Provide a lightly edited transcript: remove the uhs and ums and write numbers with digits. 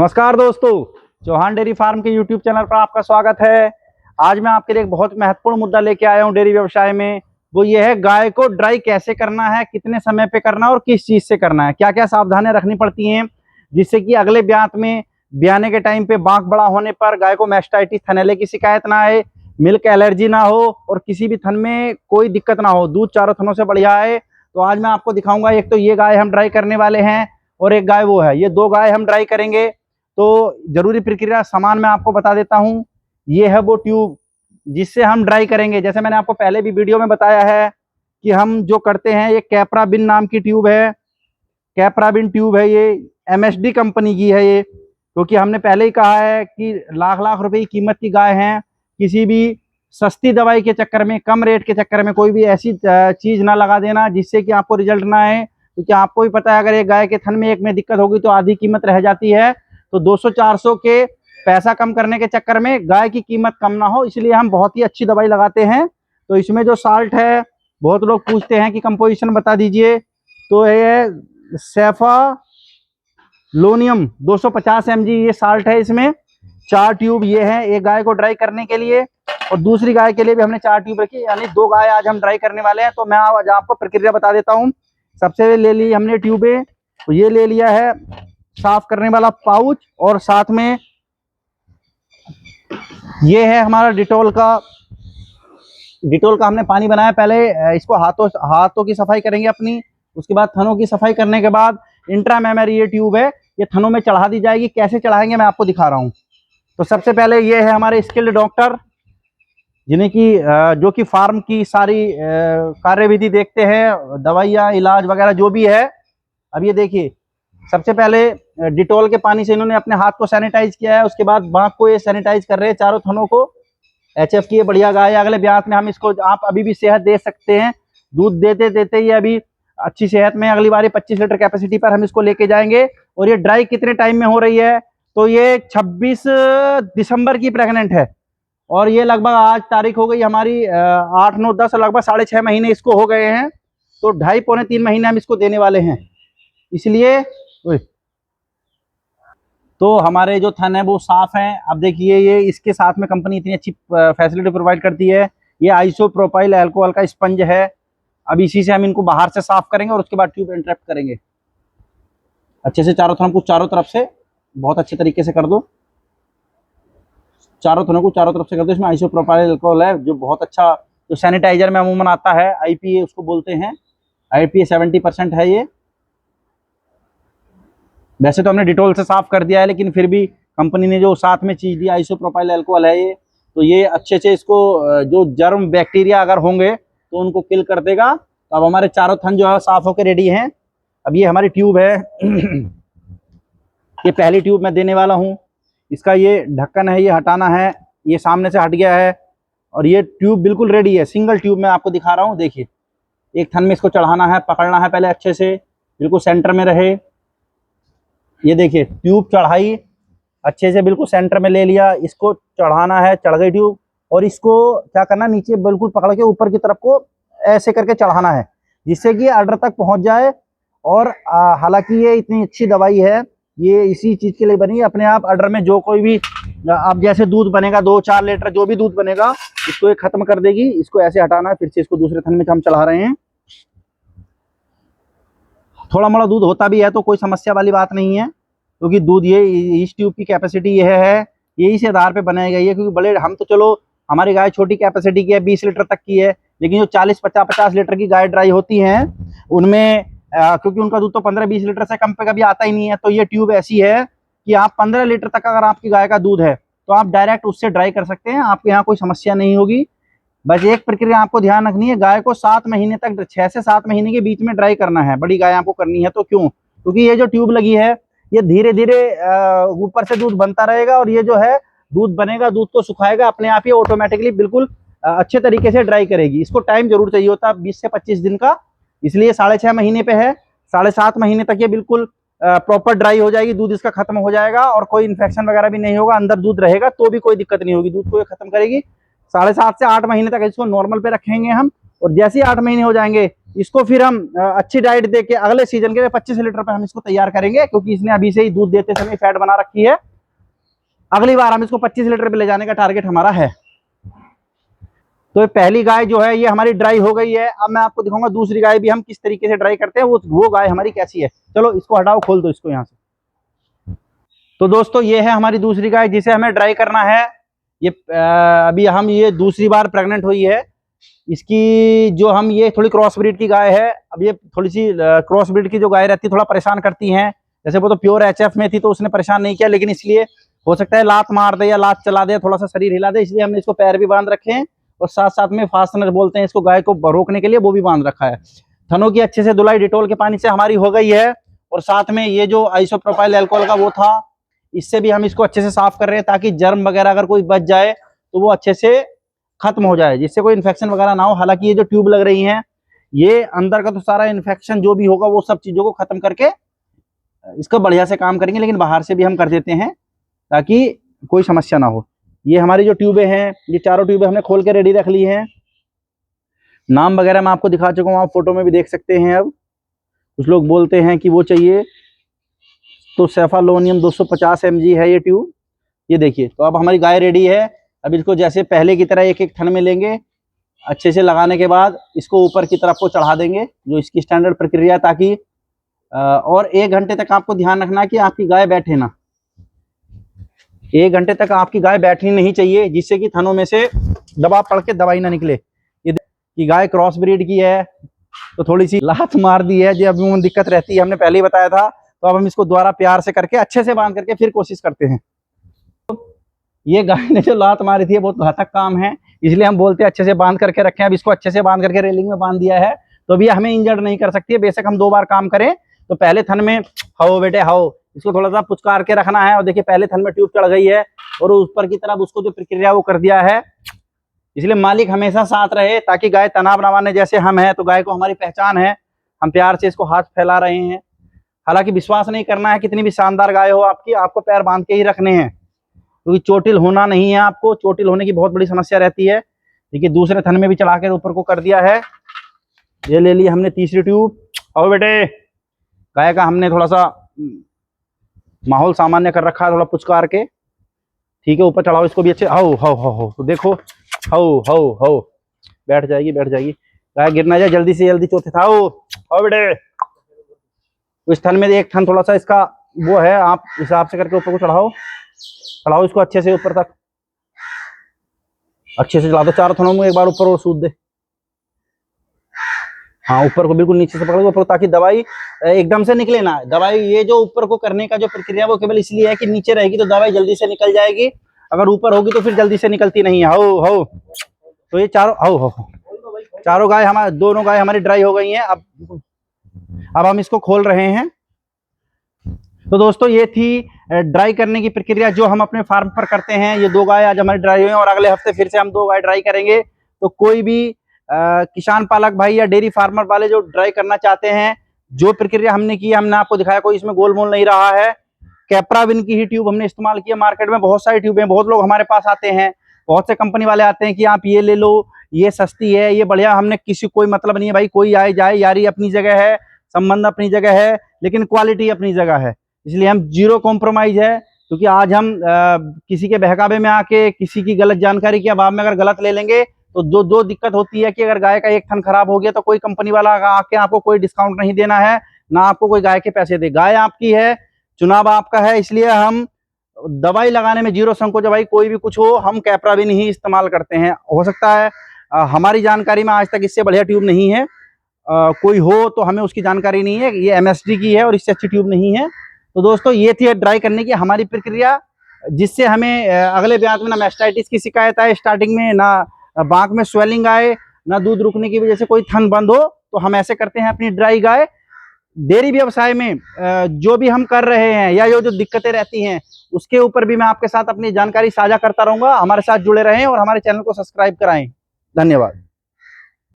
नमस्कार दोस्तों, Chauhan dairy farm के यूट्यूब चैनल पर आपका स्वागत है। आज मैं आपके लिए एक बहुत महत्वपूर्ण मुद्दा लेके आया हूं डेयरी व्यवसाय में। वो ये है गाय को ड्राई कैसे करना है, कितने समय पे करना है और किस चीज से करना है, क्या क्या सावधानियां रखनी पड़ती हैं जिससे कि अगले ब्यात में ब्याने के टाइम पे बांक बड़ा होने पर गाय को मैस्टाइटिस थनैले की शिकायत ना आए, मिल्क एलर्जी ना हो और किसी भी थन में कोई दिक्कत ना हो, दूध चारों थनों से बढ़िया है। तो आज मैं आपको दिखाऊंगा। एक तो ये गाय हम ड्राई करने वाले हैं और एक गाय वो है, ये दो गाय हम ड्राई करेंगे। तो जरूरी प्रक्रिया सामान मैं आपको बता देता हूं। ये है वो ट्यूब जिससे हम ड्राई करेंगे। जैसे मैंने आपको पहले भी वीडियो में बताया है कि हम जो करते हैं, ये कैप्राबिन नाम की ट्यूब है। कैप्राबिन ट्यूब है, ये एमएसडी कंपनी की है ये, क्योंकि हमने पहले ही कहा है कि लाख लाख रुपए की कीमत की गाय हैं। किसी भी सस्ती दवाई के चक्कर में, कम रेट के चक्कर में कोई भी ऐसी चीज ना लगा देना जिससे कि आपको रिजल्ट ना आए, क्योंकि आपको भी पता है अगर एक गाय के थन में एक में दिक्कत होगी तो आधी कीमत रह जाती है। तो 200-400 के पैसा कम करने के चक्कर में गाय की कीमत कम ना हो, इसलिए हम बहुत ही अच्छी दवाई लगाते हैं। तो इसमें जो साल्ट है, बहुत लोग पूछते हैं कि कंपोजिशन बता दीजिए, तो ये सेफालोनियम 250 mg ये साल्ट है। इसमें 4 ट्यूब ये है, एक गाय को ड्राई करने के लिए और दूसरी गाय के लिए भी हमने 4 ट्यूब रखी, यानी 2 गाय आज हम ड्राई करने वाले हैं। तो मैं आज आपको प्रक्रिया बता देता हूँ। सबसे ले ली हमने ट्यूबें, तो ये ले लिया है साफ करने वाला पाउच और साथ में ये है हमारा डिटॉल का हमने पानी बनाया। पहले इसको हाथों की सफाई करेंगे अपनी, उसके बाद थनों की सफाई करने के बाद इंट्रा मेमरी ये ट्यूब है, ये थनों में चढ़ा दी जाएगी। कैसे चढ़ाएंगे मैं आपको दिखा रहा हूँ। तो सबसे पहले ये है हमारे स्किल्ड डॉक्टर, जिन्हें की जो कि फार्म की सारी कार्यविधि देखते हैं, दवाइयाँ इलाज वगैरह जो भी है। अब ये देखिए, सबसे पहले डिटॉल के पानी से इन्होंने अपने हाथ को सैनिटाइज किया है, उसके बाद बांक को ये सैनिटाइज कर रहे हैं, चारों थनों को। एचएफ की ये बढ़िया गाय है। अगले ब्यात में हम इसको, आप अभी भी सेहत दे सकते हैं, दूध देते देते ये अभी अच्छी सेहत में, अगली बार 25 लीटर कैपेसिटी पर हम इसको लेके जाएंगे। और ये ड्राई कितने टाइम में हो रही है, तो ये 26 दिसंबर की प्रेग्नेंट है और ये लगभग आज तारीख हो गई हमारी 8, 9, 10, लगभग 6.5 महीने इसको हो गए हैं। तो 2.5-3 महीने हम इसको देने वाले हैं। इसलिए तो हमारे जो थन है वो साफ हैं। अब देखिए, ये इसके साथ में कंपनी इतनी अच्छी फैसिलिटी प्रोवाइड करती है। ये आइसोप्रोपाइल अल्कोहल का स्पंज है। अब इसी से हम इनको बाहर से साफ करेंगे और उसके बाद ट्यूब इंटरेक्ट करेंगे अच्छे से। चारों थनों को चारों तरफ से बहुत अच्छे तरीके से कर दो, चारों थनों को चारों तरफ से कर दो। इसमें आइसोप्रोपाइल अल्कोहल है, जो बहुत अच्छा, जो सैनिटाइजर में अमूमन आता है, IPA उसको बोलते हैं। IPA 70% है ये। वैसे तो हमने डिटॉल से साफ कर दिया है, लेकिन फिर भी कंपनी ने जो साथ में चीज दी, आइसोप्रोपाइल अल्कोहल है ये, तो ये अच्छे से इसको जो जर्म बैक्टीरिया अगर होंगे तो उनको किल कर देगा। तो अब हमारे चारों थन जो है साफ होकर रेडी हैं। अब ये हमारी ट्यूब है ये पहली ट्यूब मैं देने वाला हूँ। इसका ये ढक्कन है, ये हटाना है, ये सामने से हट गया है और ये ट्यूब बिल्कुल रेडी है। सिंगल ट्यूब मैं आपको दिखा रहा हूँ। देखिए, एक थन में इसको चढ़ाना है, पकड़ना है पहले अच्छे से, बिल्कुल सेंटर में रहे। ये देखिए, ट्यूब चढ़ाई अच्छे से, बिल्कुल सेंटर में ले लिया, इसको चढ़ाना है, चढ़ गई ट्यूब। और इसको क्या करना, नीचे बिल्कुल पकड़ के ऊपर की तरफ को ऐसे करके चढ़ाना है, जिससे कि अडर तक पहुंच जाए। और हालांकि ये इतनी अच्छी दवाई है, ये इसी चीज के लिए बनी है। अपने आप अडर में जो कोई भी आप जैसे दूध बनेगा 2-4 लीटर जो भी दूध बनेगा, इसको ये खत्म कर देगी। इसको ऐसे हटाना है, फिर से इसको दूसरे थन में हम चढ़ा रहे हैं। थोड़ा मोड़ा दूध होता भी है तो कोई समस्या वाली बात नहीं है, क्योंकि दूध ये इस ट्यूब की कैपेसिटी ये है, यही से आधार पे बनाई गई है। क्योंकि बड़े हम तो चलो, हमारी गाय छोटी कैपेसिटी की है, 20 लीटर तक की है, लेकिन जो 40-50 लीटर की गाय ड्राई होती हैं उनमें क्योंकि उनका दूध तो 15-20 लीटर से कम पे कभी आता ही नहीं है। तो ये ट्यूब ऐसी है कि आप 15 लीटर तक अगर आपकी गाय का दूध है तो आप डायरेक्ट उससे ड्राई कर सकते हैं, आपके यहाँ कोई समस्या नहीं होगी। बस एक प्रक्रिया आपको ध्यान रखनी है, गाय को 7 महीने तक, 6 से 7 महीने के बीच में ड्राई करना है। बड़ी गाय आपको करनी है तो क्यों, क्योंकि ये जो ट्यूब लगी है ये धीरे धीरे ऊपर से दूध बनता रहेगा और ये जो है दूध बनेगा, दूध को सुखाएगा, अपने आप ही ऑटोमेटिकली बिल्कुल अच्छे तरीके से ड्राई करेगी। इसको टाइम जरूर चाहिए होता है 20 से 25 दिन का, इसलिए 6.5 महीने पे है। 7.5 महीने तक ये बिल्कुल प्रॉपर ड्राई हो जाएगी, दूध इसका खत्म हो जाएगा और कोई इन्फेक्शन वगैरह भी नहीं होगा, अंदर दूध रहेगा तो भी कोई दिक्कत नहीं होगी, दूध को ये खत्म करेगी। 7.5 से 8 महीने तक इसको नॉर्मल पे रखेंगे हम, और जैसे ही 8 महीने हो जाएंगे इसको फिर हम अच्छी डाइट दे के अगले सीजन के लिए 25 लीटर पे हम इसको तैयार करेंगे, क्योंकि इसने अभी से ही दूध देते समय फैट बना रखी है। अगली बार हम इसको 25 लीटर पे ले जाने का टारगेट हमारा है। तो पहली गाय जो है ये हमारी ड्राई हो गई है। अब मैं आपको दिखाऊंगा दूसरी गाय भी हम किस तरीके से ड्राई करते हैं, वो गाय हमारी कैसी है। चलो इसको हटाओ, खोल दो इसको यहाँ से। तो दोस्तों ये है हमारी दूसरी गाय जिसे हमें ड्राई करना है। ये अभी हम ये दूसरी बार प्रेग्नेंट हुई है। इसकी जो हम ये थोड़ी क्रॉस ब्रीड की गाय है। अब ये थोड़ी सी क्रॉस ब्रीड की जो गाय रहती है थोड़ा परेशान करती हैं। जैसे वो तो प्योर एचएफ में थी तो उसने परेशान नहीं किया, लेकिन इसलिए हो सकता है लात मार दे या लात चला दे, थोड़ा सा शरीर हिला दे, इसलिए हमने इसको पैर भी बांध रखे हैं और साथ साथ में फास्टनर बोलते हैं इसको गाय को रोकने के लिए, वो भी बांध रखा है। थनों की अच्छे से धुलाई डिटोल के पानी से हमारी हो गई है और साथ में ये जो आइसोप्रोपाइल अल्कोहल का वो था, इससे भी हम इसको अच्छे से साफ कर रहे हैं ताकि जर्म वगैरह अगर कोई बच जाए तो वो अच्छे से खत्म हो जाए, जिससे कोई इन्फेक्शन वगैरह ना हो। हालांकि ये जो ट्यूब लग रही हैं ये अंदर का तो सारा इन्फेक्शन जो भी होगा वो सब चीजों को खत्म करके इसका बढ़िया से काम करेंगे, लेकिन बाहर से भी हम कर देते हैं ताकि कोई समस्या ना हो। ये हमारी जो ट्यूबें हैं, ये चारों ट्यूबें हमने खोल के रेडी रख ली हैं। नाम वगैरह मैं आपको दिखा चुका हूँ, आप फोटो में भी देख सकते हैं। अब कुछ लोग बोलते हैं कि वो चाहिए, तो सेफालोनियम 250 mg है ये ट्यूब। ये देखिए, तो अब हमारी गाय रेडी है। अब इसको जैसे पहले की तरह एक एक थन में लेंगे, अच्छे से लगाने के बाद इसको ऊपर की तरफ को चढ़ा देंगे, जो इसकी स्टैंडर्ड प्रक्रिया, ताकि और 1 घंटे तक आपको ध्यान रखना कि आपकी गाय बैठे ना। 1 घंटे तक आपकी गाय बैठनी नहीं चाहिए, जिससे कि थनों में से दबाव पड़ के दवाई ना निकले। ये कि गाय क्रॉस ब्रीड की है तो थोड़ी सी लात मार दी है, जो अभी दिक्कत रहती है, हमने पहले ही बताया था। तो अब हम इसको दोबारा प्यार से करके अच्छे से बांध करके फिर कोशिश करते हैं। ये गाय ने जो लात मारी थी बहुत घातक काम है, इसलिए हम बोलते हैं अच्छे से बांध करके रखें। अब इसको अच्छे से बांध करके रेलिंग में बांध दिया है, तो भी हमें इंजर्ड नहीं कर सकती है। बेशक हम 2 बार काम करें। तो पहले थन में हाओ बेटे हाओ, इसको थोड़ा सा पुचकार के रखना है। और देखिए पहले थन में ट्यूब चढ़ गई है और ऊपर की तरफ उसको जो प्रक्रिया वो कर दिया है। इसलिए मालिक हमेशा साथ रहे ताकि गाय तनाव ना माने। जैसे हम हैं तो गाय को हमारी पहचान है, हम प्यार से इसको हाथ फैला रहे हैं। हालांकि विश्वास नहीं करना है, कितनी भी शानदार गाय हो आपकी, आपको पैर बांध के ही रखने हैं, क्योंकि चोटिल होना नहीं है। आपको चोटिल होने की बहुत बड़ी समस्या रहती है। देखिए दूसरे थन में भी चढ़ा कर ऊपर को कर दिया है। ये ले ली हमने तीसरी ट्यूब। आओ बेटे, गाय का हमने थोड़ा सा माहौल सामान्य कर रखा है, थोड़ा पुचकार के। ठीक है, ऊपर चढ़ाओ इसको भी अच्छे। हाओ हाओ हाओ हाओ, तो देखो हाओ हाओ हाओ, बैठ जाएगी बैठ जाएगी। गाय गिर ना जाए, जल्दी से जल्दी चौथे था। आओ बेटे, इस थन में एक थन थोड़ा सा इसका वो है, आप हिसाब से करके ऊपर को चढ़ाओ। चढ़ाओ इसको अच्छे से ऊपर तक, अच्छे से चला दो। 4 थनों में एक बार ऊपर और सूद दे। हाँ, ऊपर को बिल्कुल नीचे से पकड़ो ऊपर, ताकि दवाई एकदम से निकले ना। दवाई ये जो ऊपर को करने का जो प्रक्रिया वो केवल इसलिए है कि नीचे रहेगी तो दवाई जल्दी से निकल जाएगी, अगर ऊपर होगी तो फिर जल्दी से निकलती नहीं है। हो हो, तो ये चारों हो चारों गाय हमारे, दोनों गाय हमारी ड्राई हो गई हैं। अब हम इसको खोल रहे हैं। तो दोस्तों ये थी ड्राई करने की प्रक्रिया जो हम अपने फार्म पर करते हैं। ये 2 गाय आज हमारी ड्राई हुई हैं और अगले हफ्ते फिर से हम 2 गाय ड्राई करेंगे। तो कोई भी किसान पालक भाई या डेयरी फार्मर वाले जो ड्राई करना चाहते हैं, जो प्रक्रिया हमने की हमने आपको दिखाया, कोई इसमें गोलमोल नहीं रहा है। कैप्राविन की ही ट्यूब हमने इस्तेमाल किया। मार्केट में बहुत सारी ट्यूबें, बहुत लोग हमारे पास आते हैं, बहुत से कंपनी वाले आते हैं कि आप ये ले लो, ये सस्ती है, ये बढ़िया। हमने किसी कोई मतलब नहीं है भाई, कोई आए जाए, यारी अपनी जगह है, संबंध अपनी जगह है, लेकिन क्वालिटी अपनी जगह है। इसलिए हम जीरो कॉम्प्रोमाइज है, क्योंकि आज हम किसी के बहकावे में आके किसी की गलत जानकारी के अभाव में अगर गलत ले लेंगे तो दो दिक्कत होती है कि अगर गाय का एक थन खराब हो गया तो कोई कंपनी वाला आके आपको कोई डिस्काउंट नहीं देना है, ना आपको कोई गाय के पैसे दे। गाय आपकी है, चुनाव आपका है। इसलिए हम दवाई लगाने में जीरो संकोच है भाई, कोई भी कुछ हो हम कैप्राविन ही इस्तेमाल करते हैं। हो सकता है हमारी जानकारी में आज तक इससे बढ़िया ट्यूब नहीं है, कोई हो तो हमें उसकी जानकारी नहीं है। ये MSD की है और इससे अच्छी ट्यूब नहीं है। तो दोस्तों ये थी ड्राई करने की हमारी प्रक्रिया, जिससे हमें अगले ब्याज में ना मैस्टाइटिस की शिकायत आए स्टार्टिंग में, ना बांक में स्वेलिंग आए, ना दूध रुकने की वजह से कोई थन बंद हो। तो हम ऐसे करते हैं अपनी ड्राई गाय। डेयरी व्यवसाय में जो भी हम कर रहे हैं या जो दिक्कतें रहती हैं उसके ऊपर भी मैं आपके साथ अपनी जानकारी साझा करता रहूंगा। हमारे साथ जुड़े रहें और हमारे चैनल को सब्सक्राइब कराएं। धन्यवाद।